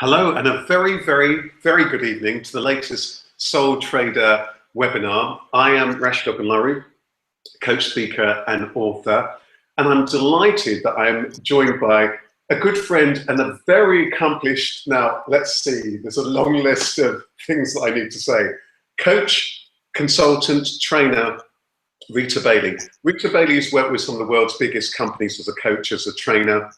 Hello, and a very, very, very good evening to the latest Soul Trader webinar. I am Rasheed Ogunlaru, coach, speaker, and author, and I'm delighted that I'm joined by a good friend and a very accomplished, now let's see, there's a long list of things that I need to say, coach, consultant, trainer, Rita Bailey. Rita Bailey has worked with some of the world's biggest companies as a coach, as a trainer,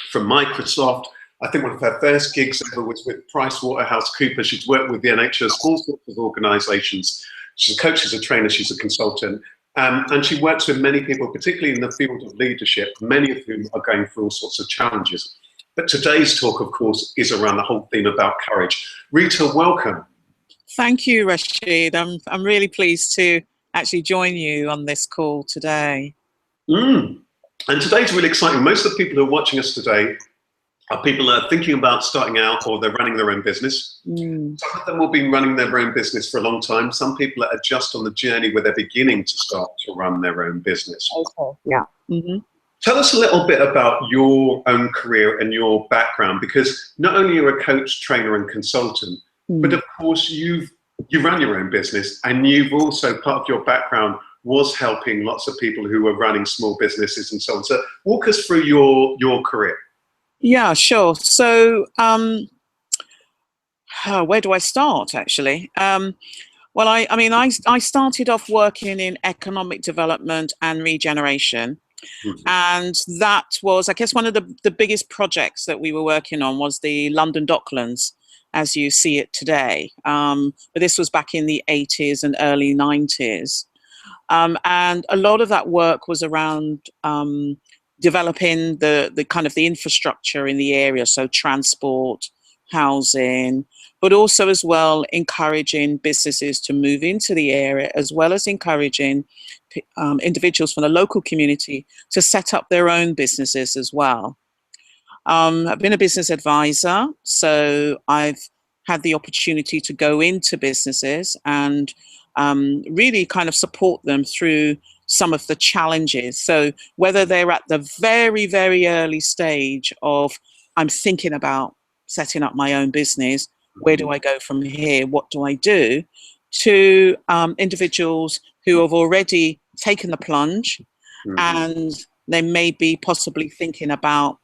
from Microsoft. I think one of her first gigs ever was with PricewaterhouseCoopers. She's worked with the NHS, all sorts of organisations. She's a coach, she's a trainer, she's a consultant. And she works with many people, particularly in the field of leadership, many of whom are going through all sorts of challenges. But today's talk, of course, is around the whole theme about courage. Rita, welcome. Thank you, Rasheed. I'm really pleased to actually join you on this call today. And today's really exciting. Most of the people who are watching us today are people that are thinking about starting out, or they're running their own business. Some of them will be running their own business for a long time. Some people are just on the journey where they're beginning to start to run their own business. Okay. Yeah. Tell us a little bit about your own career and your background, because not only are you a coach, trainer, and consultant, but of course you run your own business, and you've also, part of your background was helping lots of people who were running small businesses and so on. So walk us through your career. Yeah, sure. So where do I start, actually? Well, I started off working in economic development and regeneration. And that was, I guess, one of the biggest projects that we were working on was the London Docklands, as you see it today. But this was back in the 80s and early 90s. And a lot of that work was around developing the kind of the infrastructure in the area, so transport, housing, but also as well encouraging businesses to move into the area, as well as encouraging individuals from the local community to set up their own businesses as well. I've been a business advisor, so I've had the opportunity to go into businesses and really kind of support them through some of the challenges. So whether they're at the very, very early stage of, I'm thinking about setting up my own business, where do I go from here? What do I do? To individuals who have already taken the plunge and they may be possibly thinking about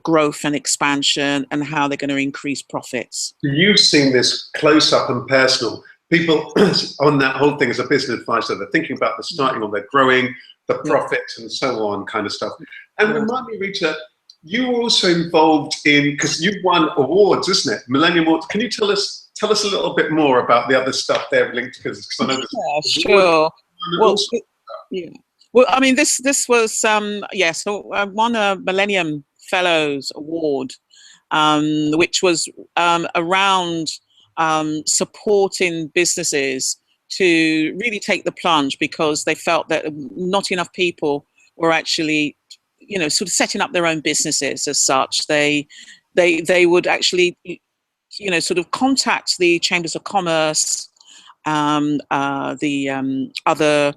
growth and expansion and how they're going to increase profits. You've seen this close up and personal. People on that whole thing as a business advisor, they're thinking about the starting or they're growing, the profits and so on kind of stuff. And remind me, Rita, you were also involved in, because you've won awards, isn't it? Millennium Awards. Can you tell us a little bit more about the other stuff there linked, because I know sure. Well, well, I mean, this was so I won a Millennium Fellows Award, which was around supporting businesses to really take the plunge, because they felt that not enough people were actually, sort of setting up their own businesses as such. They would actually, sort of contact the chambers of commerce, the other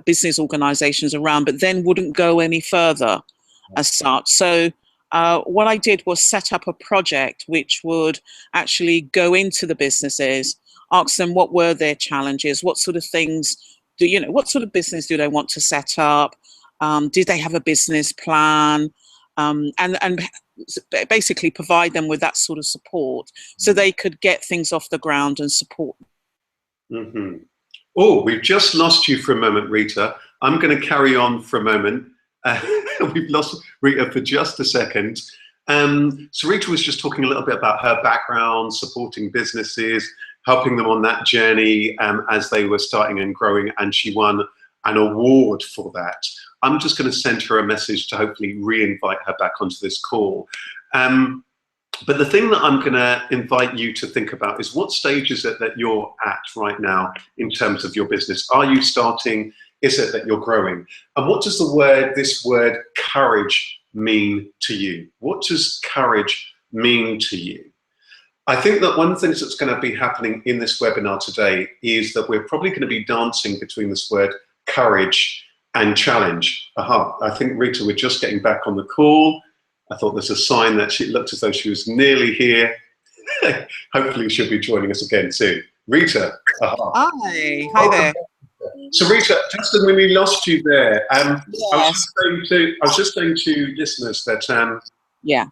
business organizations around, but then wouldn't go any further as such. So what I did was set up a project which would actually go into the businesses, ask them what were their challenges, what sort of things what sort of business do they want to set up, did they have a business plan, and basically provide them with that sort of support so they could get things off the ground and support. Oh, we've just lost you for a moment, Rita. I'm going to carry on for a moment. We've lost Rita for just a second. So Rita was just talking a little bit about her background, supporting businesses, helping them on that journey as they were starting and growing, and she won an award for that. I'm just going to send her a message to hopefully re-invite her back onto this call. But the thing that I'm going to invite you to think about is, what stage is it that you're at right now in terms of your business? Are you starting? Is it that you're growing? And what does this word courage mean to you? What does courage mean to you? I think that one of the things that's going to be happening in this webinar today is that we're probably going to be dancing between this word courage and challenge. I think Rita, we're just getting back on the call. I thought there's a sign that she looked as though she was nearly here. Hopefully she'll be joining us again soon. Rita. Hi there. So Rita, just when we lost you there, I Yes. was just saying to listeners that Yeah.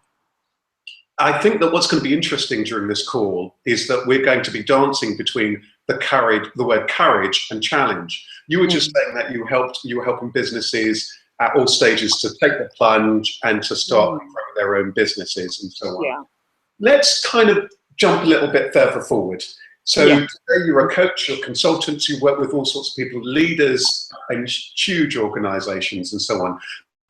I think that what's going to be interesting during this call is that we're going to be dancing between the word courage and challenge. You were just saying that you were helping businesses at all stages to take the plunge and to start growing their own businesses and so on. Yeah. Let's kind of jump a little bit further forward. So today you're a coach, you're a consultant, you work with all sorts of people, leaders in huge organizations and so on.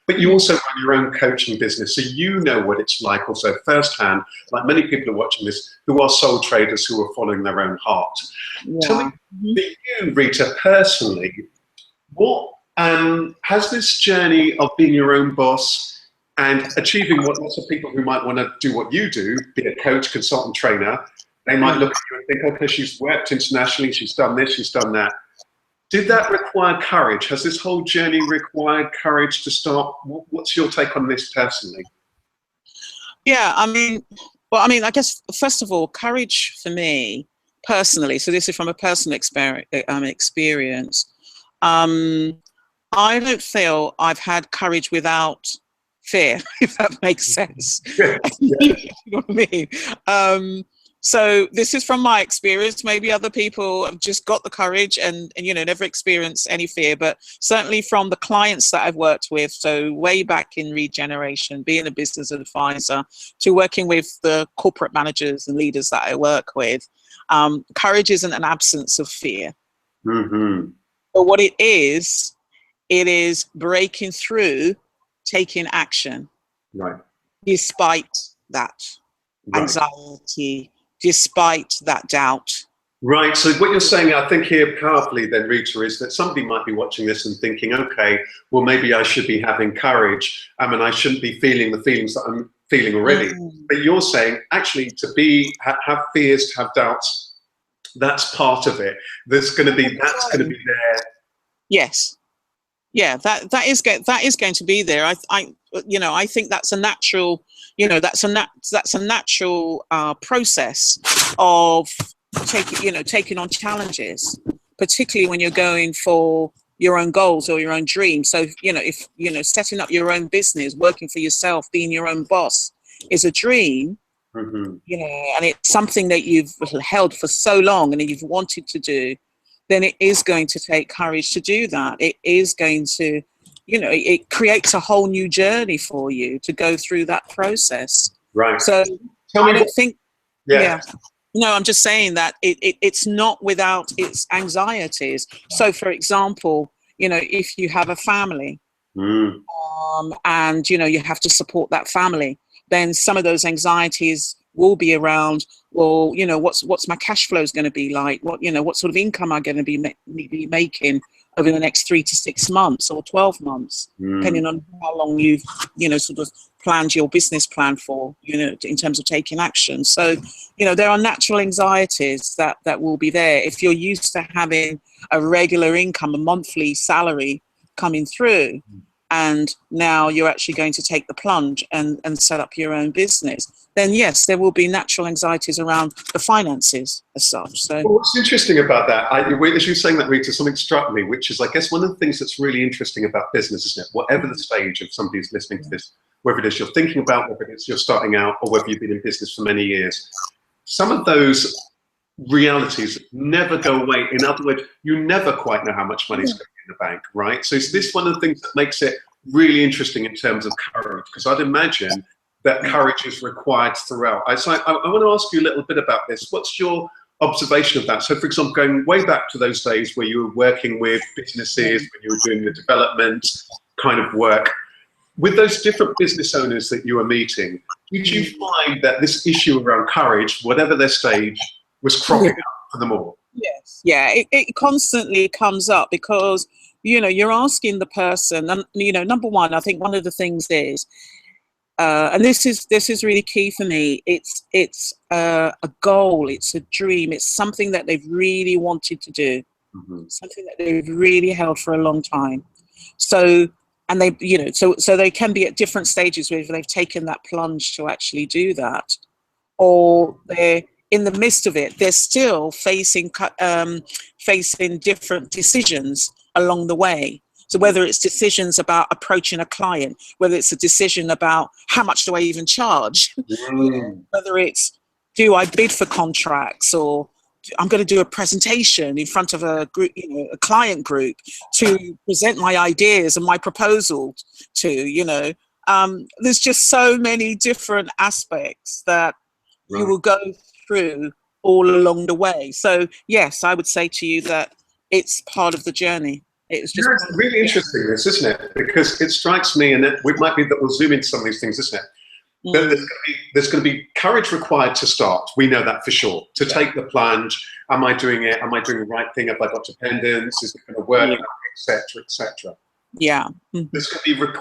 But you also run your own coaching business, so you know what it's like also firsthand, like many people are watching this, who are sole traders who are following their own heart. Yeah. Tell me, for you, Rita, personally, what has this journey of being your own boss and achieving what lots of people who might want to do what you do, be a coach, consultant, trainer, they might look at you and think, okay, she's worked internationally, she's done this, she's done that. Did that require courage? Has this whole journey required courage to start? What's your take on this personally? Yeah, I mean, I guess, first of all, courage for me personally, so this is from a personal experience, I don't feel I've had courage without fear, if that makes sense. You know what I mean? So this is from my experience. Maybe other people have just got the courage and never experienced any fear, but certainly from the clients that I've worked with, so way back in regeneration, being a business advisor, to working with the corporate managers and leaders that I work with, courage isn't an absence of fear. Mm-hmm. But what it is breaking through, taking action, right, despite that anxiety, despite that doubt. Right, so what you're saying, I think here powerfully then, Rita, is that somebody might be watching this and thinking, okay, well, maybe I should be having courage. I mean, I shouldn't be feeling the feelings that I'm feeling already. But you're saying, actually, to have fears, to have doubts, that's part of it. That's going to be there. Yes. Yeah, that is going to be there. I think that's a natural, that's a natural process of taking on challenges, particularly when you're going for your own goals or your own dreams. So if setting up your own business, working for yourself, being your own boss is a dream, and it's something that you've held for so long and you've wanted to do, then it is going to take courage to do that. It is going to, it creates a whole new journey for you to go through that process. Right. So I don't think, I'm just saying that it's not without its anxieties. So for example, if you have a family and, you have to support that family, then some of those anxieties will be around, well, what's my cash flows going to be like? What sort of income am I going to be making over the next 3 to 6 months or 12 months, depending on how long you've, sort of planned your business plan for, in terms of taking action. So, there are natural anxieties that will be there. If you're used to having a regular income, a monthly salary coming through, and now you're actually going to take the plunge and set up your own business, then yes, there will be natural anxieties around the finances as such. So, well, what's interesting about that, as you were saying that, Rita, something struck me, which is, I guess, one of the things that's really interesting about business, isn't it? Whatever the stage of somebody who's listening to this, whether it is you're thinking about, whether it's you're starting out, or whether you've been in business for many years, some of those realities never go away. In other words, you never quite know how much money is going in the bank, right? So is this one of the things that makes it really interesting in terms of courage? Because I'd imagine that courage is required throughout. I want to ask you a little bit about this. What's your observation of that? So for example, going way back to those days where you were working with businesses, when you were doing the development kind of work, with those different business owners that you were meeting, did you find that this issue around courage, whatever their stage, was cropping up for them all? Yes. Yeah, it constantly comes up because, you're asking the person, and, number one, I think one of the things is, and this is really key for me, it's a goal, it's a dream, it's something that they've really wanted to do, something that they've really held for a long time. So, and they, so they can be at different stages where they've taken that plunge to actually do that. or they're in the midst of it, they're still facing different decisions along the way. So whether it's decisions about approaching a client, whether it's a decision about how much do I even charge, whether it's do I bid for contracts, or I'm going to do a presentation in front of a group, a client group, to present my ideas and my proposal to, there's just so many different aspects that you will go through all along the way. So yes, I would say to you that it's part of the journey. It's just really interesting, this, isn't it? Because it strikes me, and it might be that we'll zoom into some of these things, isn't it? There's going to be courage required to start. We know that for sure. To take the plunge. Am I doing it? Am I doing the right thing? Have I got dependence? Is it going to work? Etc. Etc. Yeah. There's going to be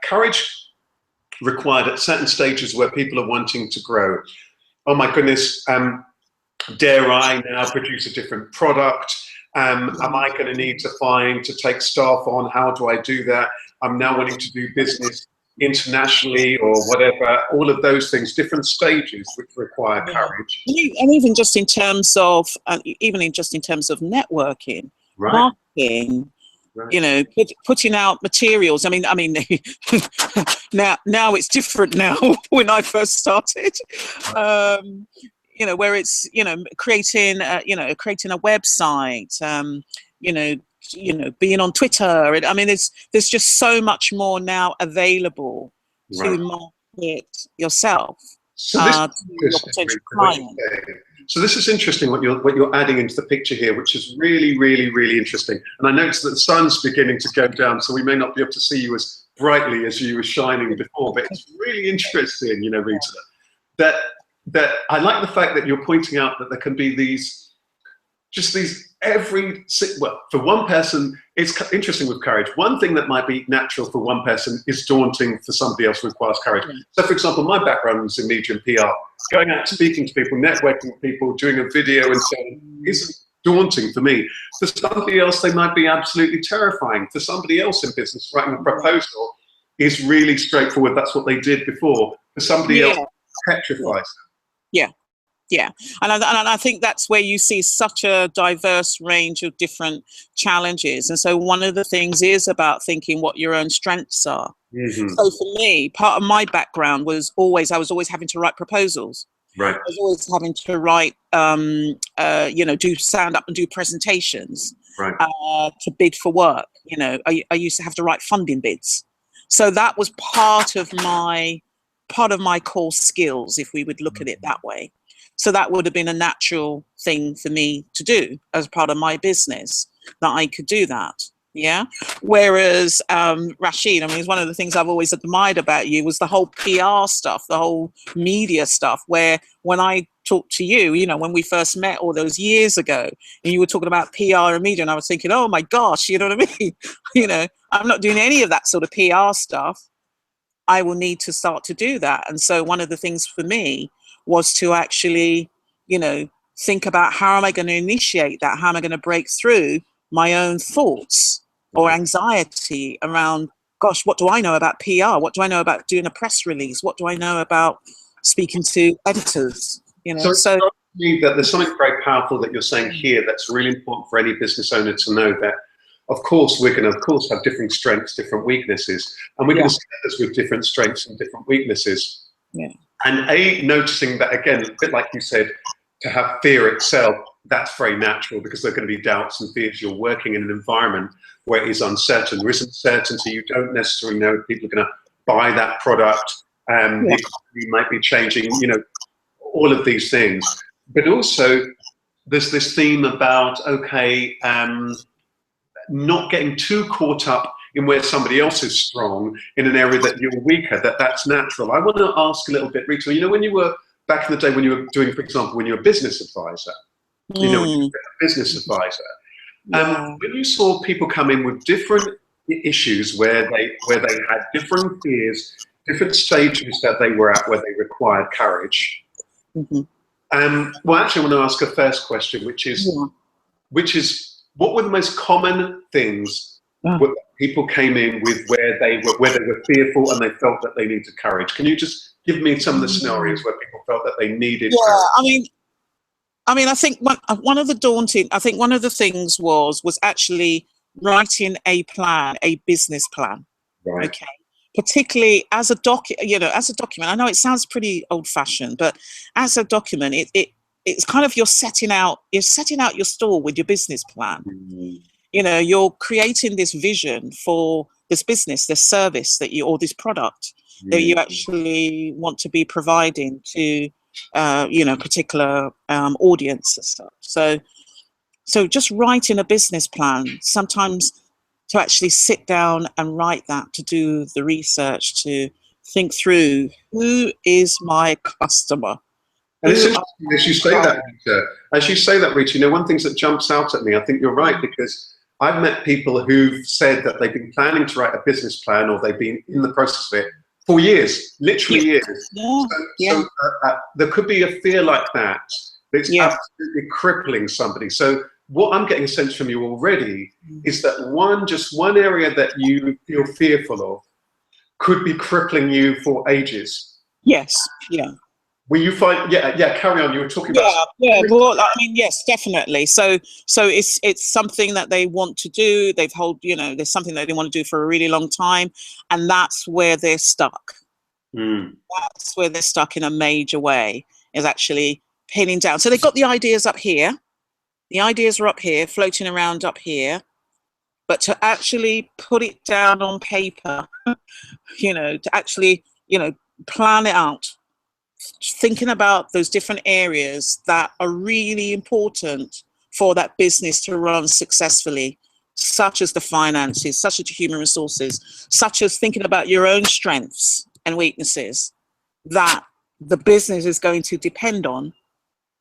courage required at certain stages where people are wanting to grow. Oh my goodness, dare I now produce a different product? Am I going to need to take staff on? How do I do that? I'm now wanting to do business internationally or whatever. All of those things, different stages which require courage. And even just in terms of, networking, marketing. Right. Putting out materials. I mean, now it's different now. When I first started, where it's creating a website, being on Twitter. I mean, there's just so much more now available to market yourself to your potential client. So this is interesting what you're adding into the picture here, which is really, really, really interesting. And I noticed that the sun's beginning to go down, so we may not be able to see you as brightly as you were shining before, but it's really interesting, Rita, that I like the fact that you're pointing out that there can be for one person, it's interesting with courage. One thing that might be natural for one person is daunting for somebody else, requires courage. So for example, my background was in media and PR. Going out, speaking to people, networking with people, doing a video and so on isn't daunting for me. For somebody else, they might be absolutely terrifying. For somebody else in business, writing a proposal is really straightforward. That's what they did before. For somebody else, it petrifies them. Yeah. Yeah, and I think that's where you see such a diverse range of different challenges. And so one of the things is about thinking what your own strengths are. So for me, part of my background was I was always having to write proposals. Right. I was always having to write, do stand up and do presentations, to bid for work. I used to have to write funding bids. So that was part of my core skills, if we would look at it that way. So that would have been a natural thing for me to do as part of my business, that I could do that. Yeah. Whereas Rasheed, it's one of the things I've always admired about you was the whole PR stuff, the whole media stuff, where when I talked to you, when we first met all those years ago, and you were talking about PR and media, and I was thinking, oh my gosh, you know what I mean? I'm not doing any of that sort of PR stuff. I will need to start to do that. And so one of the things for me was to actually, think about how am I going to initiate that? How am I going to break through my own thoughts or anxiety around, gosh, what do I know about PR? What do I know about doing a press release? What do I know about speaking to editors? So that there's something very powerful that you're saying here that's really important for any business owner to know, that of course we're going to have different strengths, different weaknesses, and we're going to see others with different strengths and different weaknesses. Yeah. And noticing that, again, a bit like you said, to have fear itself, that's very natural, because there are going to be doubts and fears. You're working in an environment where it is uncertain. There isn't certainty. You don't necessarily know if people are going to buy that product. The economy might be changing, all of these things. But also, there's this theme about, not getting too caught up in where somebody else is strong in an area that you're weaker, that's natural. I want to ask a little bit, Rita, when you were back in the day, when you were doing, for example, when you were a business advisor, when you were a business advisor, when you saw people come in with different issues where they had different fears, different stages that they were at where they required courage. Well, actually, I want to ask a first question, which is, what were the most common things that people came in with where they were fearful and they felt that they needed courage? Can you just Give me some of the scenarios where people felt that they needed. Yeah, I think one of the things was actually writing a plan, a business plan. Right. Okay. Particularly as a document. I know it sounds pretty old-fashioned, but as a document, it's kind of you're setting out your stall with your business plan. Mm. You're creating this vision for this business, this service or this product that you actually want to be providing to particular audience and stuff. So just writing a business plan, sometimes to actually sit down and write that, to do the research, to think through who is my customer. And it's interesting as you say that, Rita. As you say that, Rita, one thing that jumps out at me, I think you're right, because I've met people who've said that they've been planning to write a business plan, or they've been in the process of it for years, literally years. So there could be a fear like that that's absolutely crippling somebody. So what I'm getting a sense from you already is that one area that you feel fearful of could be crippling you for ages. Yes, yeah. Will you find, carry on, you were talking about. Well, I mean, yes, definitely. So it's something that they want to do. There's something that they want to do for a really long time, and that's where they're stuck. That's where they're stuck in a major way, is actually pinning down. So they've got the ideas up here. The ideas are up here, floating around up here, but to actually put it down on paper, to actually, plan it out, thinking about those different areas that are really important for that business to run successfully, such as the finances, such as the human resources, such as thinking about your own strengths and weaknesses that the business is going to depend on.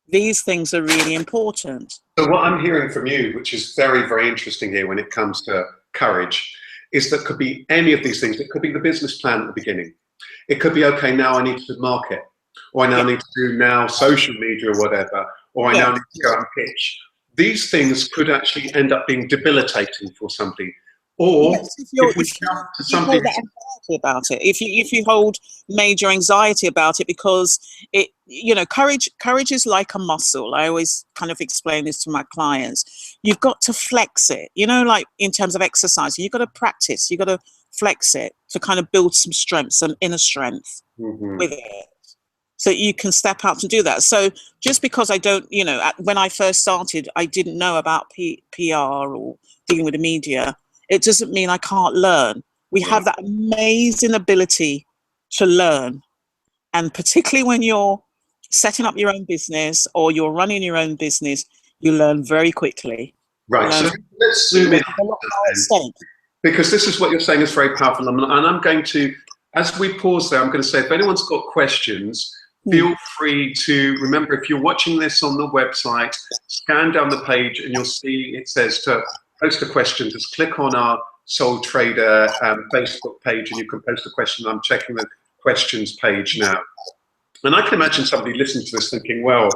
These things are really important. So what I'm hearing from you, which is very, very interesting here when it comes to courage, is that could be any of these things. It could be the business plan at the beginning. It could be, okay, now I need to market, or I now need to do now social media or whatever, or I now need to go and pitch. These things could actually end up being debilitating for somebody. Or if we jump to something about it, if you hold major anxiety about it, because courage is like a muscle. I always kind of explain this to my clients. You've got to flex it, like in terms of exercise, you've got to practice, you've got to flex it to kind of build some strength, some inner strength with it, so you can step out and do that. So just because I don't, when I first started, I didn't know about PR or dealing with the media, it doesn't mean I can't learn. We have that amazing ability to learn. And particularly when you're setting up your own business or you're running your own business, you learn very quickly. Right, so let's zoom in. Because this is what you're saying is very powerful. And I'm going to, as we pause there, I'm going to say, if anyone's got questions, feel free to, remember, if you're watching this on the website, scan down the page and you'll see it says to post a question. Just click on our Soul Trader Facebook page and you can post a question. I'm checking the questions page now. And I can imagine somebody listening to this thinking, well,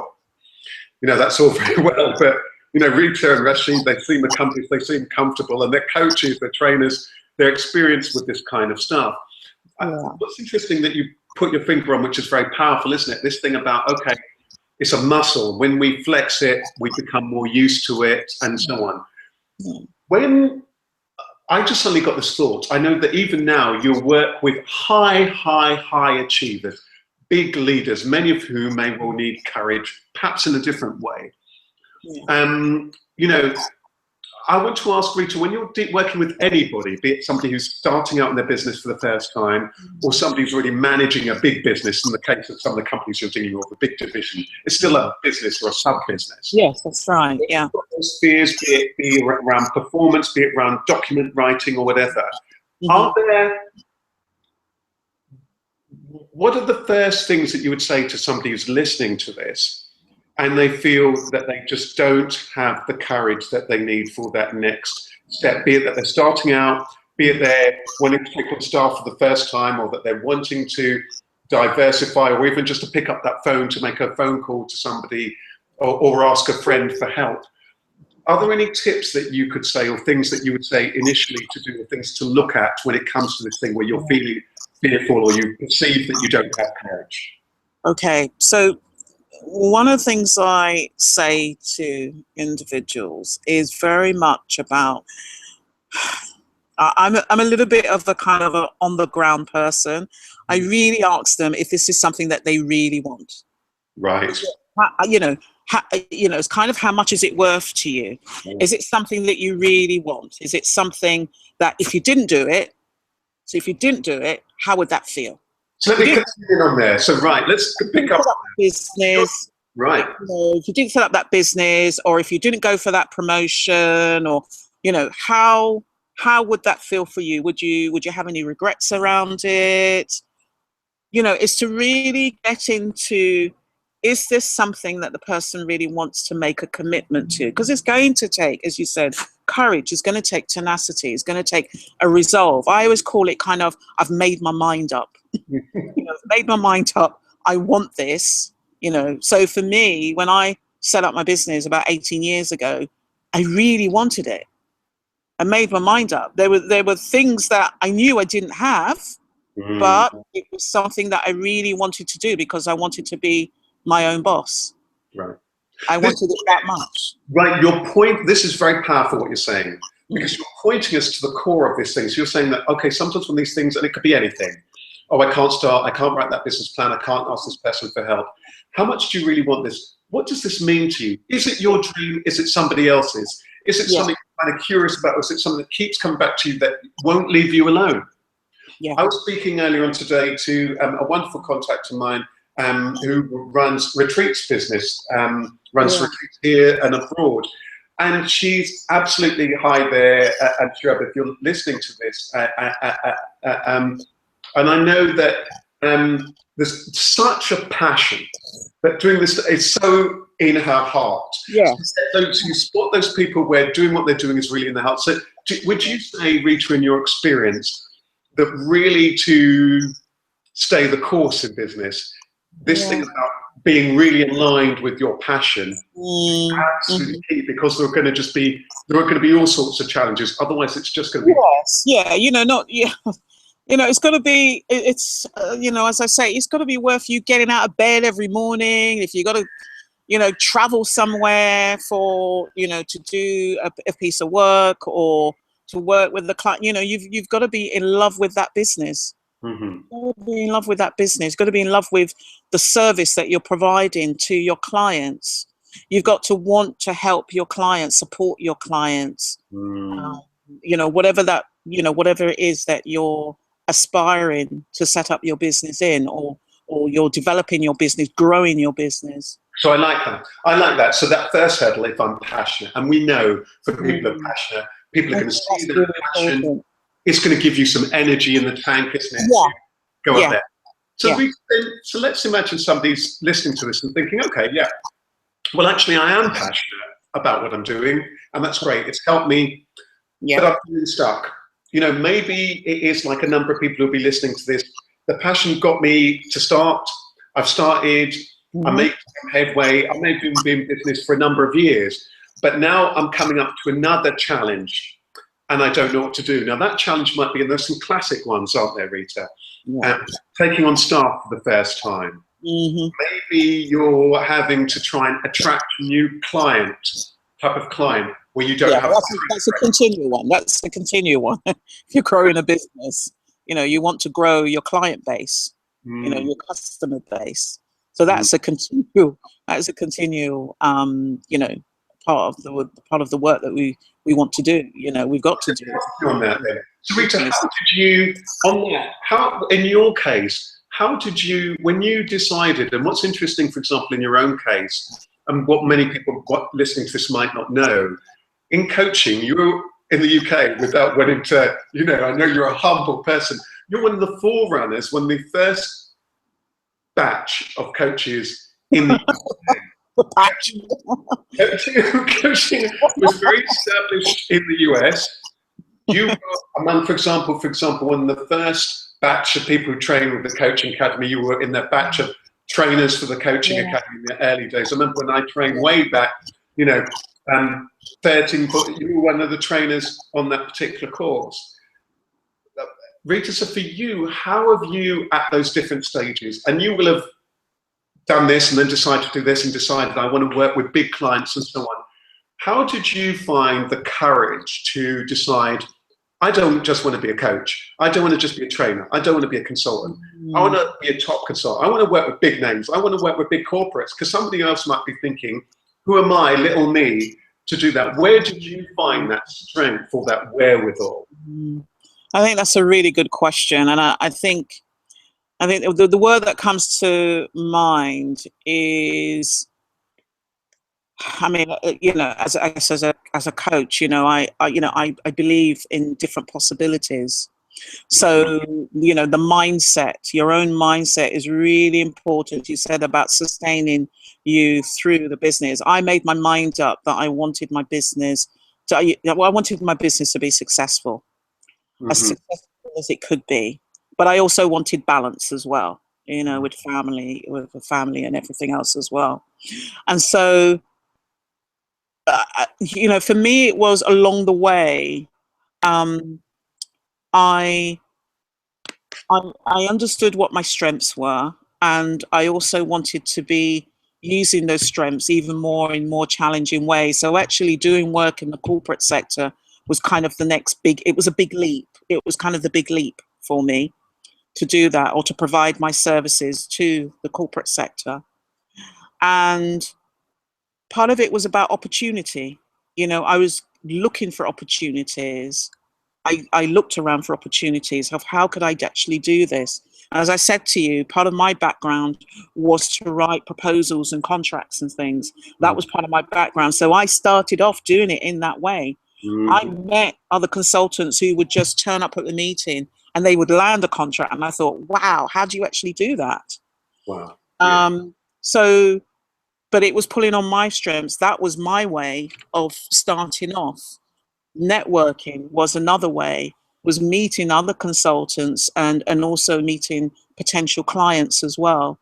that's all very well, but Rita and Rasheed, they seem accomplished, they seem comfortable, and they're coaches, they're trainers, they're experienced with this kind of stuff. What's interesting that you put your finger on, which is very powerful, isn't it? This thing about, okay, it's a muscle. When we flex it, we become more used to it, and so on. When I just suddenly got this thought, I know that even now you work with high achievers, big leaders, many of whom may well need courage, perhaps in a different way. I want to ask Rita, when you're working with anybody, be it somebody who's starting out in their business for the first time, or somebody who's already managing a big business, in the case of some of the companies you're dealing with, a big division, it's still a business or a sub-business. Yes, that's right, yeah. Those fears, be it around performance, be it around document writing or whatever, what are the first things that you would say to somebody who's listening to this and they feel that they just don't have the courage that they need for that next step, be it that they're starting out, be it they're wanting to pick up staff for the first time, or that they're wanting to diversify, or even just to pick up that phone to make a phone call to somebody, or ask a friend for help? Are there any tips that you could say, or things that you would say initially to do, or things to look at when it comes to this thing where you're feeling fearful or you perceive that you don't have courage? Okay, so one of the things I say to individuals is very much about, I'm a little bit of a kind of a on the ground person. I really ask them if this is something that they really want. Right. You know, it's kind of how much is it worth to you? Is it something that you really want? Is it something that if you didn't do it, how would that feel? So let me continue on there. So right, let's pick up business. Right. If you didn't set up that business, or if you didn't go for that promotion, or how would that feel for you? Would you have any regrets around it? It's to really get into, is this something that the person really wants to make a commitment to? Because it's going to take, as you said, courage. It's going to take tenacity. It's going to take a resolve. I always call it kind of, I've made my mind up. I've made my mind up. I want this. So for me, when I set up my business about 18 years ago, I really wanted it. I made my mind up. There were things that I knew I didn't have, but it was something that I really wanted to do because I wanted to be my own boss. Right. I wanted it that much. Right. Your point, this is very powerful what you're saying, because you're pointing us to the core of this thing. So you're saying that, okay, sometimes when these things, and it could be anything. Oh, I can't start, I can't write that business plan, I can't ask this person for help. How much do you really want this? What does this mean to you? Is it your dream? Is it somebody else's? Is it something you're kind of curious about? Or is it something that keeps coming back to you that won't leave you alone? Yeah. I was speaking earlier on today to a wonderful contact of mine who runs retreats business, runs retreats here and abroad. And she's absolutely high there. And Shrub, if you're listening to this, and I know that there's such a passion that doing this is so in her heart. Yeah. So you spot those people where doing what they're doing is really in their heart. So would you say, Rita, in your experience, that really to stay the course in business, this thing about being really aligned with your passion, absolutely key, because there are going to be all sorts of challenges. Otherwise, it's just going to be. It's got to be, as I say, it's got to be worth you getting out of bed every morning. If you got to, travel somewhere for, to do a piece of work or to work with the client, you've got to be in love with that business. You've got to be in love with that business. You've got to be in love with the service that you're providing to your clients. You've got to want to help your clients, support your clients. Whatever it is that you're aspiring to set up your business in, or you're developing your business, growing your business. So I like that. So that first hurdle, if I'm passionate, and we know for people who are passionate, people are going to see their passion. Important. It's going to give you some energy in the tank, isn't it? Go up there. So let's imagine somebody's listening to this and thinking, okay, well, actually, I am passionate about what I'm doing, and that's great. It's helped me, but I'm feeling stuck. Maybe it is like a number of people who'll be listening to this. The passion got me to start. I've started. I made some headway. I may have been in business for a number of years, but now I'm coming up to another challenge, and I don't know what to do. Now that challenge might be, and there's some classic ones, aren't there, Rita? Taking on staff for the first time. Maybe you're having to try and attract a new type of client where you don't have. That's a continual one. That's a continual one. If you're growing a business, you want to grow your client base, your customer base. So that's a continual. That is a continual. Part of the work that we want to do. We've got to do it. On that, then. So Rita, how did you, on that, how, in your case, how did you, when you decided, and what's interesting, for example, in your own case, and what many people listening to this might not know, in coaching, you're in the UK, without wanting to, I know you're a humble person, you're one of the forerunners when the first batch of coaches in the UK. Coaching was very established in the US. You were among, for example, when the first batch of people who trained with the coaching academy, you were in that batch of trainers for the coaching academy in the early days. I remember when I trained way back, 13, you were one of the trainers on that particular course. Rita, so for you, how have you at those different stages, and you will have done this and then decided to do this and decided I want to work with big clients and so on. How did you find the courage to decide, I don't just want to be a coach. I don't want to just be a trainer. I don't want to be a consultant. I want to be a top consultant. I want to work with big names. I want to work with big corporates, because somebody else might be thinking, who am I, little me, to do that? Where did you find that strength or that wherewithal? I think that's a really good question. And I think the word that comes to mind is, I mean, as a coach, I believe in different possibilities. So, the mindset, your own mindset is really important. You said about sustaining you through the business. I made my mind up that I wanted my business to be successful, as successful as it could be. But I also wanted balance as well, with the family and everything else as well. And so, for me, it was along the way. I understood what my strengths were, and I also wanted to be using those strengths even more in more challenging ways. So actually doing work in the corporate sector was kind of it was a big leap. It was kind of the big leap for me to do that, or to provide my services to the corporate sector. And part of it was about opportunity. I was looking for opportunities. I looked around for opportunities of how could I actually do this. And as I said to you, part of my background was to write proposals and contracts and things. That was part of my background. So I started off doing it in that way. I met other consultants who would just turn up at the meeting and they would land a contract. And I thought, wow, how do you actually do that? Wow. Yeah. But it was pulling on my strengths. That was my way of starting off. Networking was another way, was meeting other consultants and also meeting potential clients as well.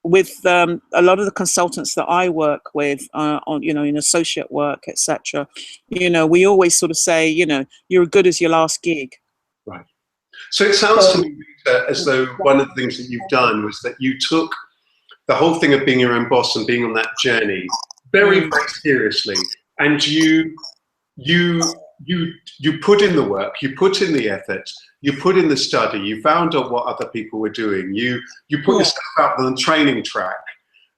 With a lot of the consultants that I work with on, in associate work, etc., we always sort of say, you're as good as your last gig. Right. So it sounds to me, Rita, as though one of the things that you've done was that you took the whole thing of being your own boss and being on that journey very, very seriously. And you put in the work, you put in the effort, you put in the study, you found out what other people were doing, you put yourself out on the training track,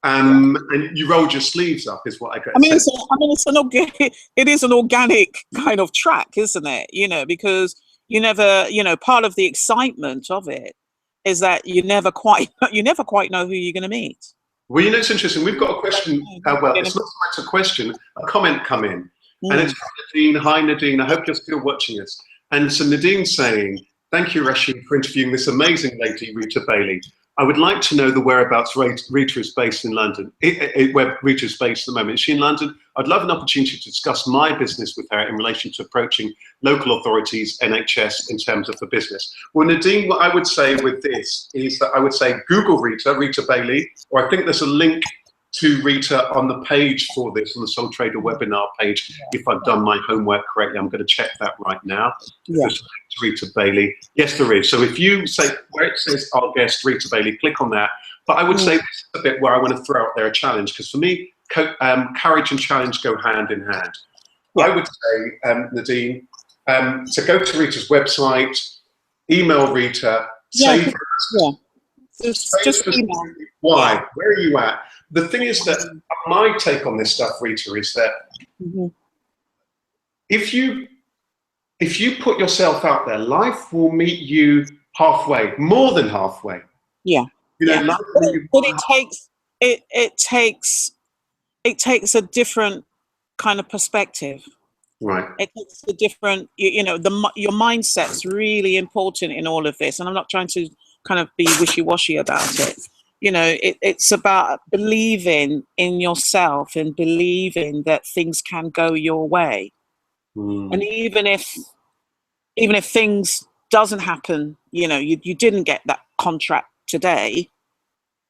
and you rolled your sleeves up, is what I got. It is an organic kind of track, isn't it? Because you never, part of the excitement of it is that you never quite know who you're going to meet. Well, it's interesting. We've got a question. Well, it's not so much a question, a comment come in. And it's from Nadine. Hi, Nadine. I hope you're still watching us. And so Nadine's saying, thank you, Rasheed, for interviewing this amazing lady, Rita Bailey. I would like to know the whereabouts Rita is based in London, where Rita is based at the moment. Is she in London? I'd love an opportunity to discuss my business with her in relation to approaching local authorities, NHS, in terms of the business. Well, Nadine, what I would say with this is that I would say Google Rita Bailey, or I think there's a link to Rita on the page for this, on the Sole Trader webinar page. If I've done my homework correctly, I'm going to check that right now. There's Rita Bailey. Yes, there is. So if you say where it says our guest Rita Bailey, click on that. But I would say this is a bit where I want to throw out there a challenge, because for me, courage and challenge go hand in hand. I would say, Nadine, to go to Rita's website, email Rita, say just email. Why? Where are you at? The thing is that my take on this stuff, Rita, is that if you put yourself out there, life will meet you halfway, more than halfway. Yeah. Life but it takes a different kind of perspective. Right. It takes a different, your mindset's really important in all of this. And I'm not trying to kind of be wishy-washy about it. It's about believing in yourself and believing that things can go your way. And even if things doesn't happen, you didn't get that contract today,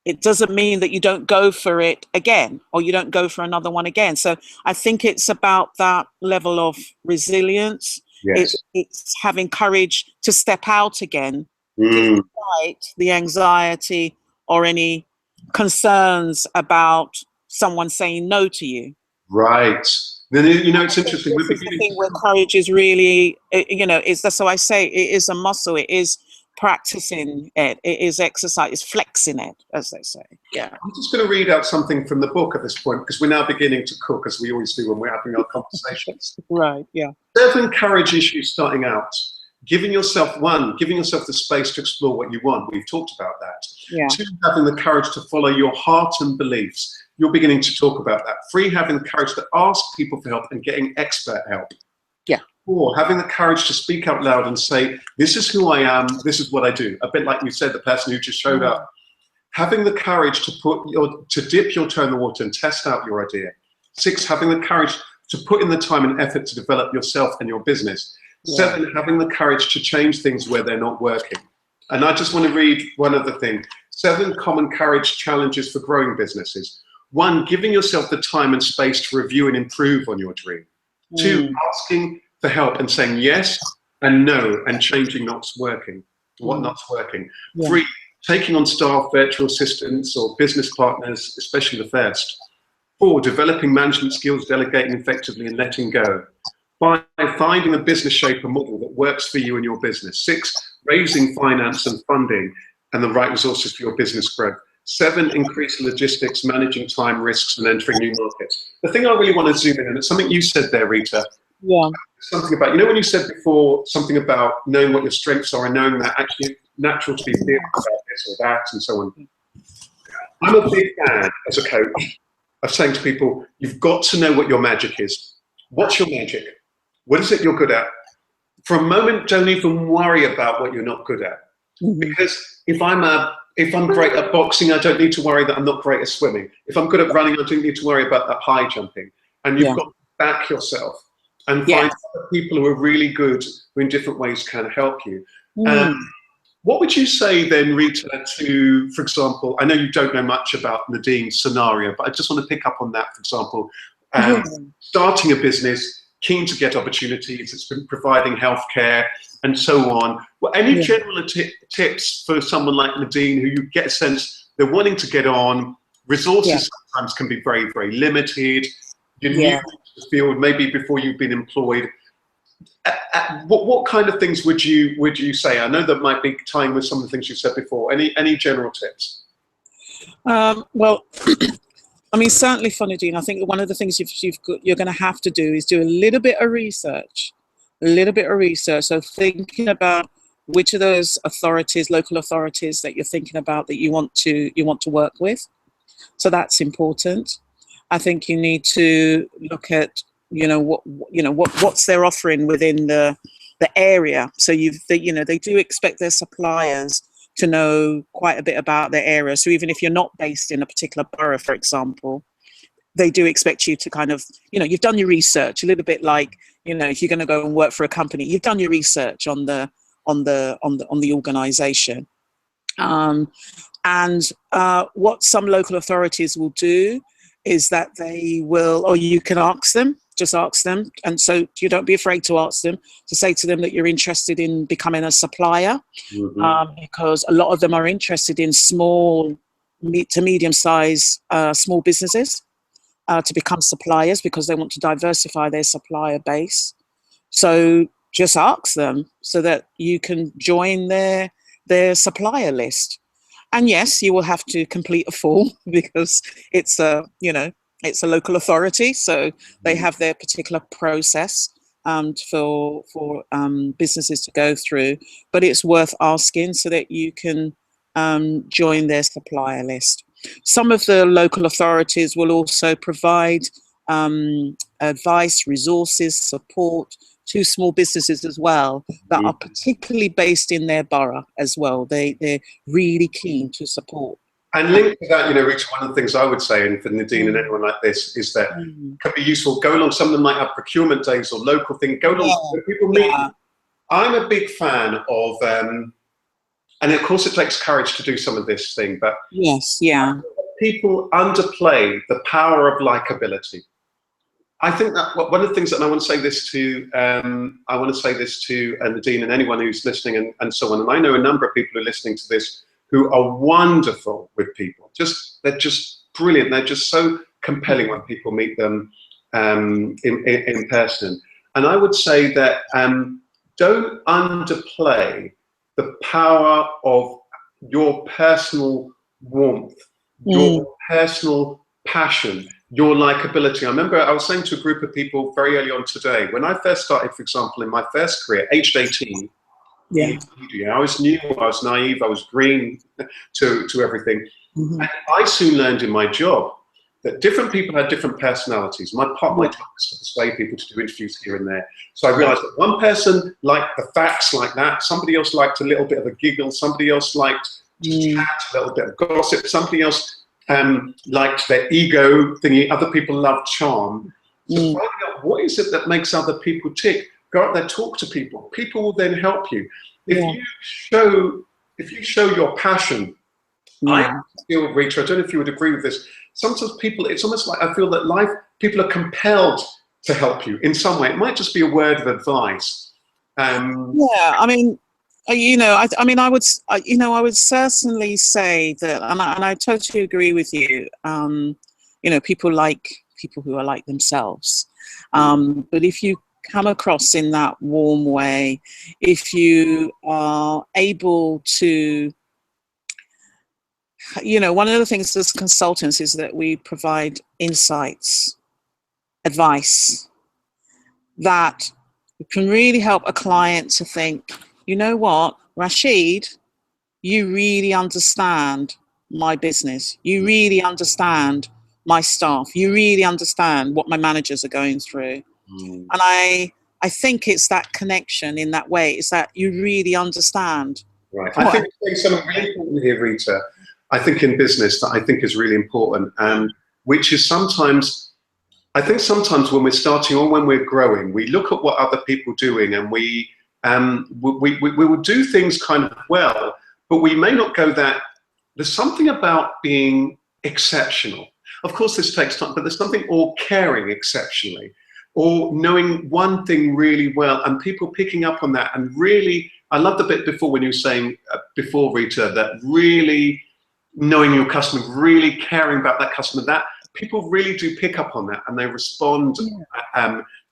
it doesn't mean that you don't go for it again, or you don't go for another one again. So I think it's about that level of resilience. Yes. It's having courage to step out again, Mm. despite the anxiety or any concerns about someone saying no to you. Right. Then, you know, it's interesting. We're This is the beginning thing where courage is really, you know, it's, that's why I say it is a muscle. It is practicing it. It is exercise. It's flexing it, as they say. Yeah. I'm just going to read out something from the book at this point, because we're now beginning to cook, as we always do when we're having our conversations. Right. Yeah. 7 courage issues starting out. Giving yourself the space to explore what you want. We've talked about that. Yeah. 2, having the courage to follow your heart and beliefs. You're beginning to talk about that. 3, having the courage to ask people for help and getting expert help. Yeah. 4, having the courage to speak out loud and say, this is who I am, this is what I do. A bit like you said, the person who just showed up. Having the courage to dip your toe in the water and test out your idea. 6, having the courage to put in the time and effort to develop yourself and your business. 7, having the courage to change things where they're not working. And I just want to read one other thing. 7 common courage challenges for growing businesses. 1, giving yourself the time and space to review and improve on your dream. 2, asking for help and saying yes and no and changing what's working. 3, taking on staff, virtual assistants or business partners, especially the first. 4, developing management skills, delegating effectively and letting go. 5, finding a business shape and model that works for you and your business. 6, raising finance and funding and the right resources for your business growth. 7, increase logistics, managing time, risks, and entering new markets. The thing I really want to zoom in on, it's something you said there, Rita. Yeah. Something about, you know, when you said before something about knowing what your strengths are and knowing that actually it's natural to be fearful about this or that and so on. I'm a big fan as a coach of saying to people, you've got to know what your magic is. What's your magic? What is it you're good at? For a moment, don't even worry about what you're not good at. Because if I'm great at boxing, I don't need to worry that I'm not great at swimming. If I'm good at running, I don't need to worry about that high jumping. And you've got to back yourself and find other people who are really good, who in different ways can help you. What would you say then, Rita, to, for example, I know you don't know much about Nadine's scenario, but I just want to pick up on that, for example, starting a business, keen to get opportunities, it's been providing healthcare and so on. Well, any general tips for someone like Nadine, who you get a sense they're wanting to get on, resources sometimes can be very, very limited, you're new to the field, maybe before you've been employed. What kind of things would you say? I know that might be tying with some of the things you said before. Any general tips? Well, I mean, certainly for Nadine, I think one of the things you're going to have to do is do a little bit of research. So thinking about which of those authorities, local authorities that you're thinking about that you want to work with. So that's important. I think you need to look at, what's they're offering within the area. So they do expect their suppliers to know quite a bit about their area. So even if you're not based in a particular borough, for example, they do expect you to kind of, you've done your research, a little bit like, if you're going to go and work for a company, you've done your research on the organization. And what some local authorities will do is that they will, or you can just ask them. And so you don't be afraid to ask them, to say to them that you're interested in becoming a supplier, because a lot of them are interested in small to medium-sized small businesses to become suppliers because they want to diversify their supplier base. So just ask them so that you can join their supplier list. And yes, you will have to complete a form because it's a local authority, so they have their particular process for businesses to go through. But it's worth asking so that you can join their supplier list. Some of the local authorities will also provide advice, resources, support to small businesses as well that are particularly based in their borough as well. They're really keen to support. And linked to that, Rita, one of the things I would say, and for Nadine and anyone like this, is that it could be useful. Go along, some of them might have procurement days or local things. Go along, where people meet. I'm a big fan of, and of course it takes courage to do some of this thing, but people underplay the power of likability. I think that one of the things that I want to say this to, Nadine and anyone who's listening and so on. And I know a number of people who are listening to this who are wonderful with people. They're just brilliant. They're just so compelling when people meet them in person. And I would say that don't underplay the power of your personal warmth, your personal passion, your likability. I remember I was saying to a group of people very early on today, when I first started, for example, in my first career, aged 18, I was new, I was naive, I was green to everything. And I soon learned in my job that different people had different personalities. My job was to persuade people to do interviews here and there. So I realized that one person liked the facts like that, somebody else liked a little bit of a giggle, somebody else liked to chat, a little bit of gossip, somebody else liked their ego thingy, other people love charm. So finding out what is it that makes other people tick, go out there, talk to people. People will then help you. If you show your passion, I feel, Rita, I don't know if you would agree with this, sometimes people, it's almost like I feel that people are compelled to help you in some way. It might just be a word of advice. I mean, I would certainly say that, and I totally agree with you. People like people who are like themselves. But if you come across in that warm way, if you are able to, one of the things as consultants is that we provide insights, advice that can really help a client to think, you know what, Rasheed, you really understand my business. You really understand my staff. You really understand what my managers are going through. And I think it's that connection in that way. It's that you really understand. Right. I think there's something really important here, Rita. I think in business that I think is really important, which is sometimes when we're starting or when we're growing, we look at what other people are doing and we will do things kind of well, but we may not go that. There's something about being exceptional. Of course, this takes time, but there's something, or caring exceptionally, or knowing one thing really well, and people picking up on that. And really, I love the bit before when you were saying before, Rita, that really knowing your customer, really caring about that customer, that people really do pick up on that and they respond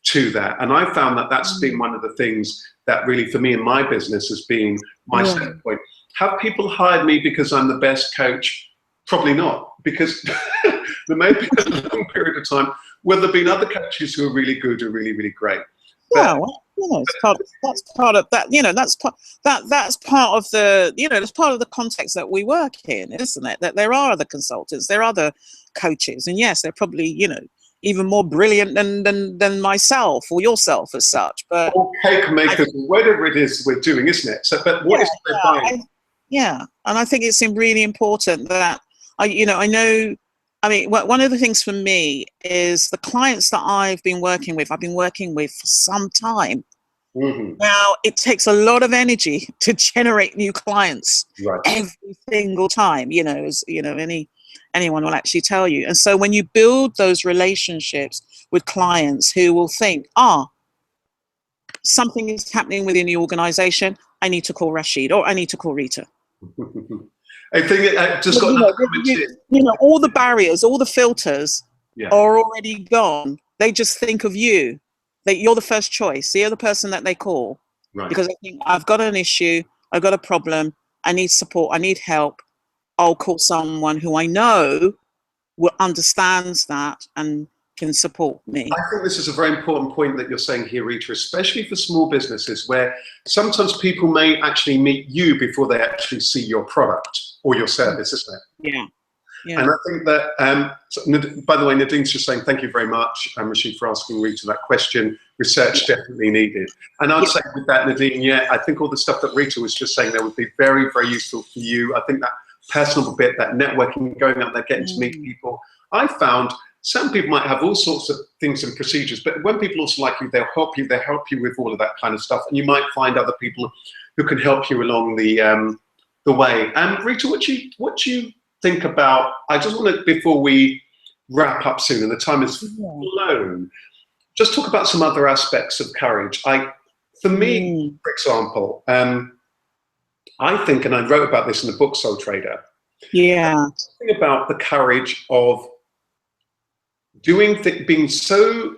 to that. And I found that that's been one of the things that really, for me in my business, has been my second point. Have people hired me because I'm the best coach? Probably not, because there may be a long period of time where there have been other coaches who are really good, or really, really great. That's part of that. That's part of the. That's part of the context that we work in, isn't it? That there are other consultants, there are other coaches, and yes, they're probably even more brilliant than myself or yourself as such. But or cake makers, whatever it is we're doing, isn't it? So, but what is their buying? And I think it's really important that one of the things for me is the clients that I've been working with for some time. Now, it takes a lot of energy to generate new clients every single time, as anyone will actually tell you. And so when you build those relationships with clients who will think, something is happening within the organization, I need to call Rasheed, or I need to call Rita. I think I just got another comment all the barriers, all the filters are already gone. They just think of you. That you're the first choice. You're the person that they call. Because I think, I've got an issue, I've got a problem, I need support, I need help. I'll call someone who I know understands that and can support me. I think this is a very important point that you're saying here, Rita, especially for small businesses, where sometimes people may actually meet you before they actually see your product or your service, isn't it? Yeah. And I think that, by the way, Nadine's just saying thank you very much, Rasheed, for asking Rita that question. Research definitely needed. And I'd say with that, Nadine, I think all the stuff that Rita was just saying there would be very, very useful for you. I think that personal bit, that networking, going out there, getting to meet people. I found some people might have all sorts of things and procedures, but when people also like you, they'll help you with all of that kind of stuff. And you might find other people who can help you along the way. Rita, what do you think about, I just want to, before we wrap up soon, and the time is flown, just talk about some other aspects of courage. For me, for example, I think, and I wrote about this in the book Soul Trader. Yeah. Something about the courage of being so.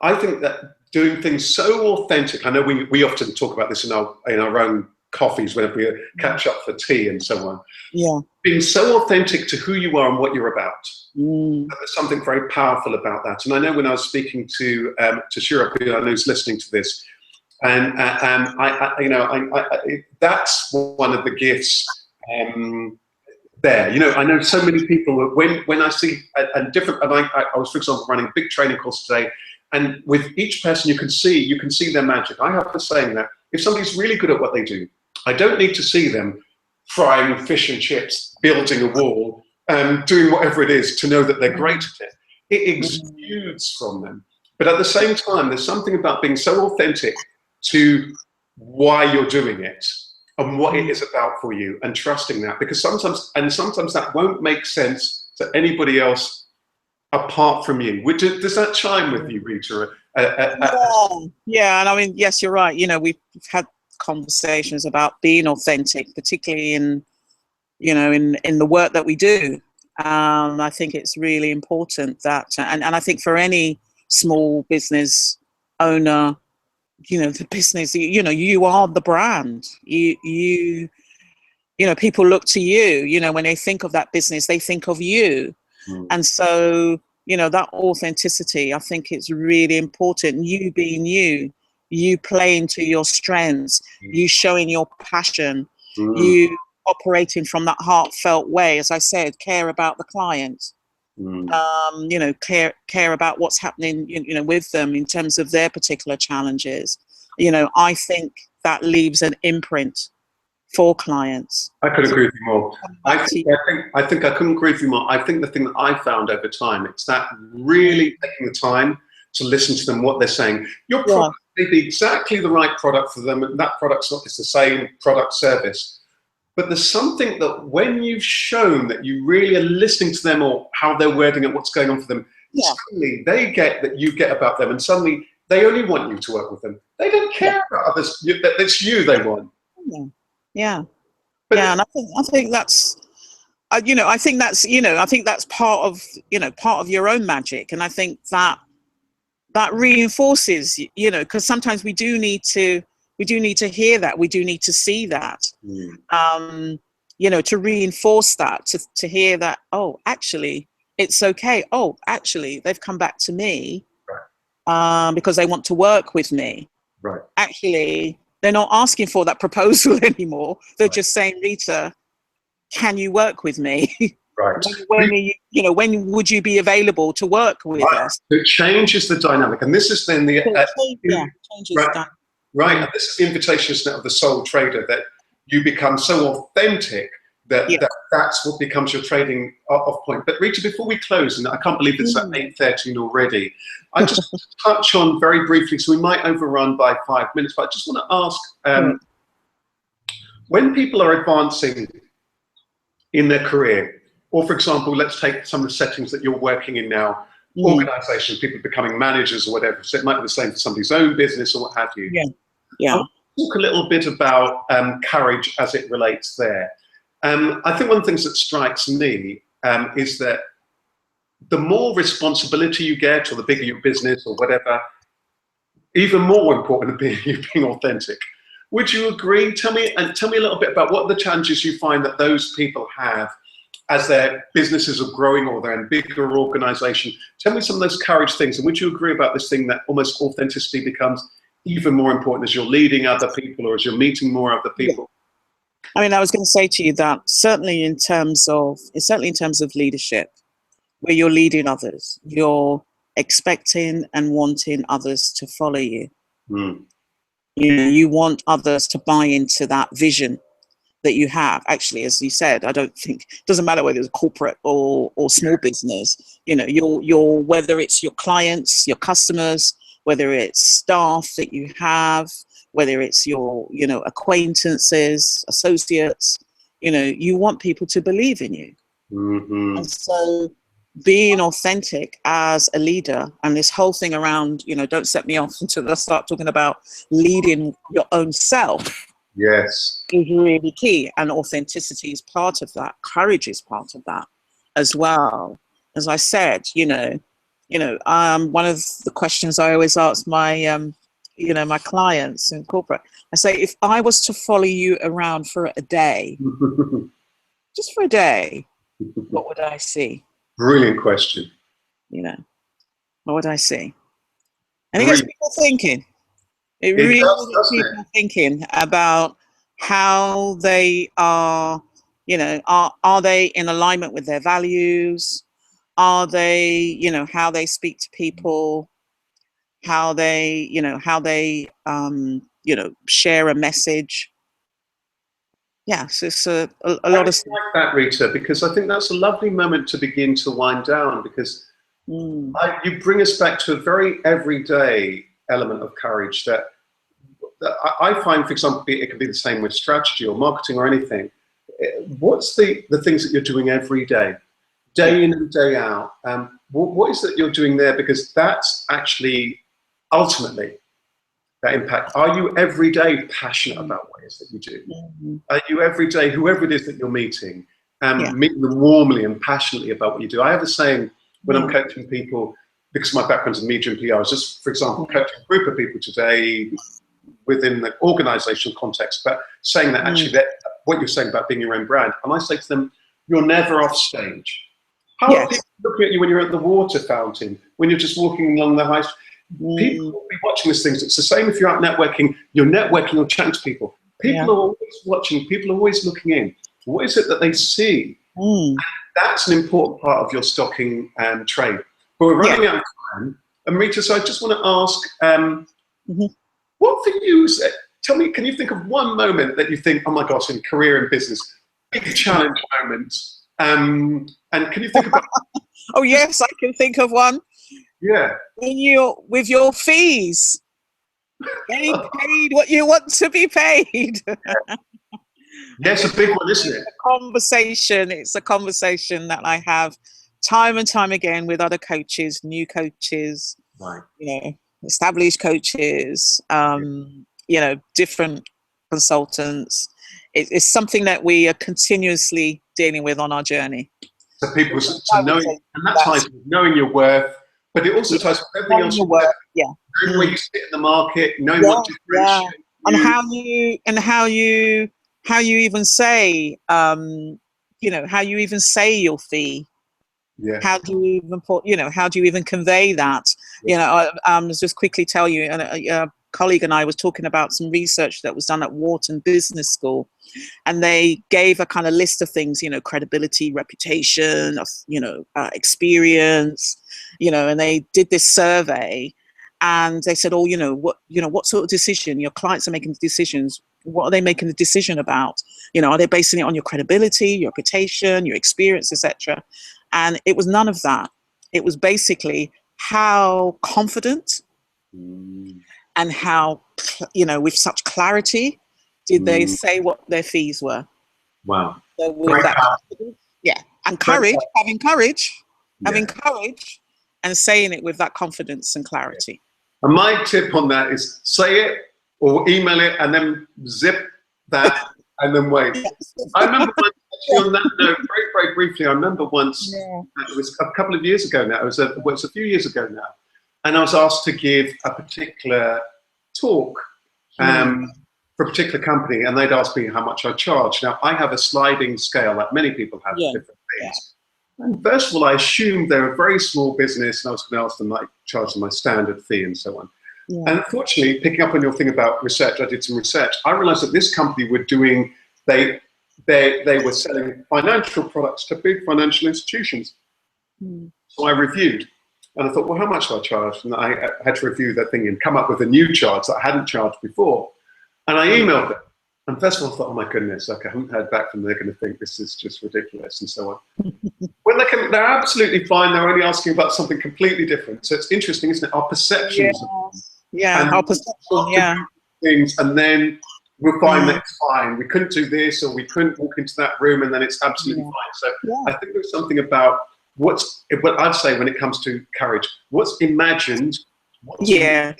I think that doing things so authentic. I know we often talk about this in our own coffees whenever we catch up for tea and so on. Yeah. Being so authentic to who you are and what you're about. There's something very powerful about that. And I know when I was speaking to Shira, who I know is listening to this, and that's one of the gifts there. I know so many people when I see I was, for example, running a big training course today, and with each person you can see their magic. I have the saying that if somebody's really good at what they do, I don't need to see them frying fish and chips, building a wall, doing whatever it is to know that they're great at it. It exudes from them. But at the same time, there's something about being so authentic to why you're doing it and what it is about for you, and trusting that, because sometimes that won't make sense to anybody else apart from you. Does that chime with you, Rita? Yeah, and I mean, yes, you're right. We've had conversations about being authentic, particularly in the work that we do. I think it's really important that, and I think for any small business owner, the business, you are the brand. People look to you. When they think of that business, they think of you. And so, that authenticity, I think it's really important. You being you playing to your strengths, you showing your passion, you operating from that heartfelt way. As I said, care about the client, care about what's happening, with them in terms of their particular challenges. I think that leaves an imprint for clients. I couldn't agree with you more. I think I couldn't agree with you more. I think the thing that I found over time, it's that really taking the time to listen to them, what they're saying. Your product may be exactly the right product for them, and that product's not, it's the same product service. But there's something that when you've shown that you really are listening to them, or how they're wording it, what's going on for them, suddenly they get that you get about them, and suddenly they only want you to work with them. They don't care about others. It's you they want. And I think that's, I think that's part of your own magic, and I think that reinforces, because sometimes we do need to hear that, we do need to see that, to reinforce that, to hear that, oh, actually, it's okay. Oh, actually, they've come back to me because they want to work with me. Right. Actually, they're not asking for that proposal anymore. They're just saying, Rita, can you work with me? Right. When would you be available to work with us? It changes the dynamic, and this is then the changes that. Right, and this is the invitation, isn't it, of the Soul Trader, that you become so authentic that that's what becomes your trading off point. But Rita, before we close, and I can't believe it's at 8:13 already, I just want to touch on very briefly, so we might overrun by 5 minutes, but I just want to ask, when people are advancing in their career, or for example, let's take some of the settings that you're working in now, organizations, people becoming managers or whatever, so it might be the same for somebody's own business or what have you. I'll talk a little bit about courage as it relates there. I think one of the things that strikes me is that the more responsibility you get, or the bigger your business or whatever, even more important than being authentic. Would you agree? Tell me a little bit about what the challenges you find that those people have as their businesses are growing, or they're in bigger organization. Tell me some of those courage things, and would you agree about this thing that almost authenticity becomes even more important as you're leading other people, or as you're meeting more other people? I mean, I was going to say to you that certainly in terms of leadership, where you're leading others, you're expecting and wanting others to follow you. You want others to buy into that vision that you have. Actually, as you said, I don't think it doesn't matter whether it's corporate or small business. Your whether it's your clients, your customers, whether it's staff that you have, whether it's your acquaintances, associates, you want people to believe in you. And so being authentic as a leader, and this whole thing around, don't set me off until I start talking about leading your own self, Yes. is really key. And authenticity is part of that. Courage is part of that as well. As I said, one of the questions I always ask my, my clients in corporate, I say, if I was to follow you around for a day, just for a day, what would I see? Brilliant question. What would I see? And it gets people thinking. It really gets people thinking about how they are, are they in alignment with their values? Are they, how they speak to people, how they, share a message. Yes, it's a lot of stuff. I like that, Rita, because I think that's a lovely moment to begin to wind down, because you bring us back to a very everyday element of courage that I find, for example, it can be the same with strategy or marketing or anything. What's the things that you're doing every day in and day out? What is that you're doing there? Because that's actually ultimately that impact. Are you every day passionate about what it is that you do? Are you every day, whoever it is that you're meeting, meeting them warmly and passionately about what you do? I have a saying when I'm coaching people, because my background's in media and PR, I was just, for example, coaching a group of people today within the organizational context, but saying that actually that what you're saying about being your own brand. And I say to them, you're never off stage. How are people looking at you when you're at the water fountain, when you're just walking along the high street? People will be watching these things. It's the same if you're out networking, you're chatting to people. People are always watching, people are always looking in. What is it that they see? And that's an important part of your stocking trade. But we're running out of time. And Rita, so I just want to ask, what for you, tell me, can you think of one moment that you think, oh my gosh, in career and business, big challenge moment? And can you think about? Oh yes, I can think of one. Yeah. With your fees, getting paid what you want to be paid. Yes, a big one, isn't it? It's a conversation that I have time and time again with other coaches, new coaches, established coaches, different consultants. It's something that we are continuously dealing with on our journey. So people to knowing, and that ties with knowing your worth, but it also ties with everything else. Knowing where you sit in the market, knowing what differentiates you. And how you even say, how you even say your fee. Yeah. How do you even how do you even convey that? Let's just quickly tell you, a colleague and I was talking about some research that was done at Wharton Business School, and they gave a kind of list of things, credibility, reputation, experience, and they did this survey, and they said, what sort of decision your clients are making decisions? What are they making the decision about? Are they basing it on your credibility, your reputation, your experience, etc.? And it was none of that. It was basically how confident and how, with such clarity did they say what their fees were. Wow. So with that confidence, and courage, having courage, and saying it with that confidence and clarity. And my tip on that is say it or email it and then zip that and then wait. I remember once, actually on that note, very, very briefly, I remember once, it was a couple of years ago now, it was a few years ago now, and I was asked to give a particular talk for a particular company, and they'd asked me how much I charge. Now, I have a sliding scale, like many people have different things. And first of all, I assumed they're a very small business, and I was going to ask them, like, charge them my standard fee and so on. And unfortunately, picking up on your thing about research, I did some research. I realized that this company were doing, they were selling financial products to big financial institutions. So I reviewed, and I thought, well, how much do I charge? And I had to review that thing and come up with a new charge that I hadn't charged before. And I emailed them. And first of all, I thought, oh my goodness, I haven't heard back from them. They're going to think this is just ridiculous and so on. When they come, they're absolutely fine. They're only asking about something completely different. So it's interesting, isn't it? Our perceptions. Our perception, things, and then we'll find that it's fine. We couldn't do this, or we couldn't walk into that room, and then it's absolutely fine. So I think there's something about what I'd say when it comes to courage, what's imagined, what's real,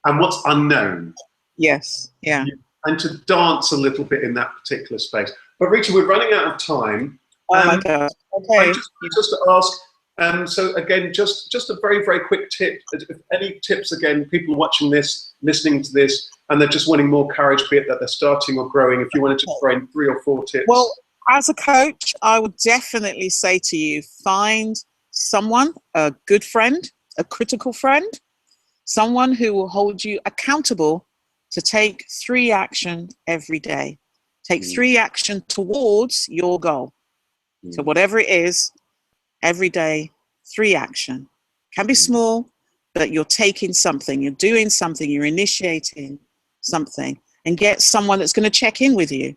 and what's unknown. Yes. Yeah. And to dance a little bit in that particular space. But Rita, we're running out of time. Oh my God. Okay. Just to ask, so again, just a very, very quick tip. Any tips, again, people watching this, listening to this, and they're just wanting more courage, be it that they're starting or growing, if you wanted to throw in 3 or 4 tips. Well, as a coach, I would definitely say to you, find someone, a good friend, a critical friend, someone who will hold you accountable to take 3 action every day. Take 3 action towards your goal. So whatever it is, every day, 3 action. Can be small, but you're taking something, you're doing something, you're initiating something, and get someone that's going to check in with you.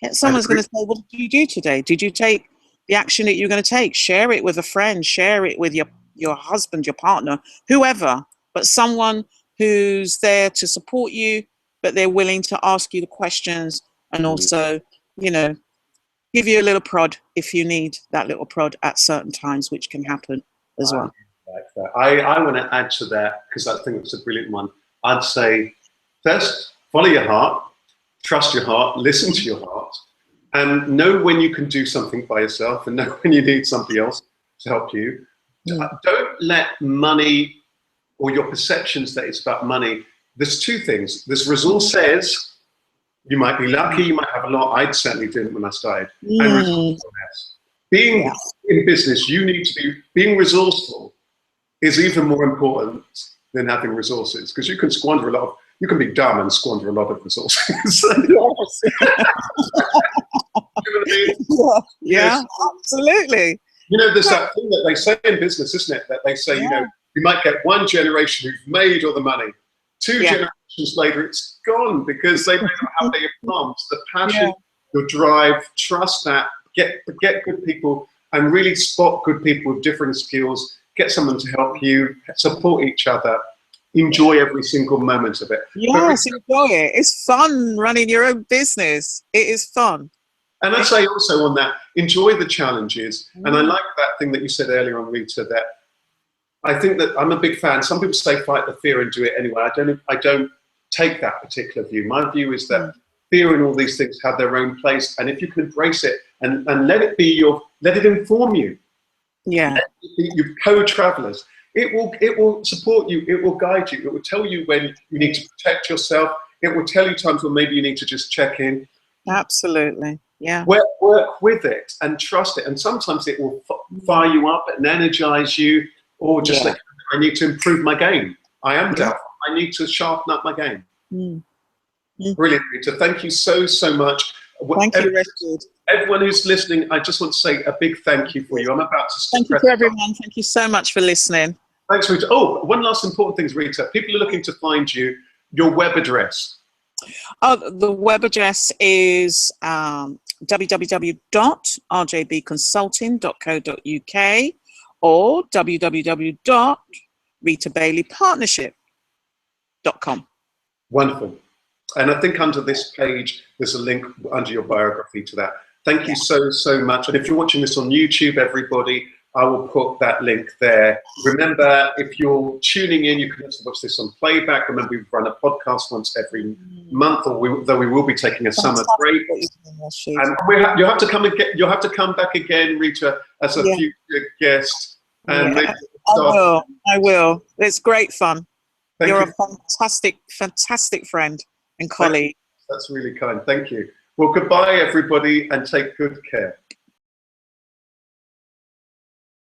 Get someone that's going to say, what did you do today? Did you take the action that you're going to take? Share it with a friend, share it with your husband, your partner, whoever, but someone who's there to support you, but they're willing to ask you the questions and also, you know, give you a little prod if you need that little prod at certain times, which can happen as well. Like that. I want to add to that, because I think it's a brilliant one. I'd say, first, follow your heart, trust your heart, listen to your heart, and know when you can do something by yourself and know when you need somebody else to help you. Don't let money or your perceptions that it's about money. There's 2 things. This resource says, you might be lucky, you might have a lot. I certainly didn't when I started. And resourcefulness. Being in business, you need to be, being resourceful is even more important than having resources, because you can squander a lot of, you can be dumb and squander a lot of resources. You know what I mean? Yeah, absolutely. You know, there's that thing that they say in business, isn't it? That they say, you know, you might get 1 generation who've made all the money. 2 generations later, it's gone, because they don't know how they advance. The passion, your drive, trust that, get good people, and really spot good people with different skills, get someone to help you, support each other, enjoy every single moment of it. Yes, enjoy it. It's fun running your own business. It is fun. And I'd say also on that, enjoy the challenges. And I like that thing that you said earlier on, Rita, that I think that I'm a big fan. Some people say fight the fear and do it anyway. I don't take that particular view. My view is that fear and all these things have their own place. And if you can embrace it and let it be let it inform you. Yeah. Your co-travelers. It will support you. It will guide you. It will tell you when you need to protect yourself. It will tell you times when maybe you need to just check in. Absolutely. Yeah. Work with it and trust it. And sometimes it will fire you up and energize you, or just like, I need to improve my game. I am doubtful. I need to sharpen up my game. Brilliant, Rita. Thank you so much. Thank you, Rasheed. Everyone who's listening, I just want to say a big thank you for you. I'm about to thank you to everyone. Thank you so much for listening. Thanks, Rita. Oh, one last important thing, Rita. People are looking to find you. Your web address. The web address is www.rjbconsulting.co.uk or www.ritabaileypartnership.com. Wonderful. And I think under this page, there's a link under your biography to that. Thank you so much. And if you're watching this on YouTube, everybody, I will put that link there. Remember, if you're tuning in, you can also watch this on playback. Remember, we run a podcast once every month, though we will be taking a summer break. And you'll have to come back again, Rita, as a future guest. And I will. It's great fun. You're a fantastic friend and colleague. That's really kind. Thank you. Well, goodbye, everybody, and take good care.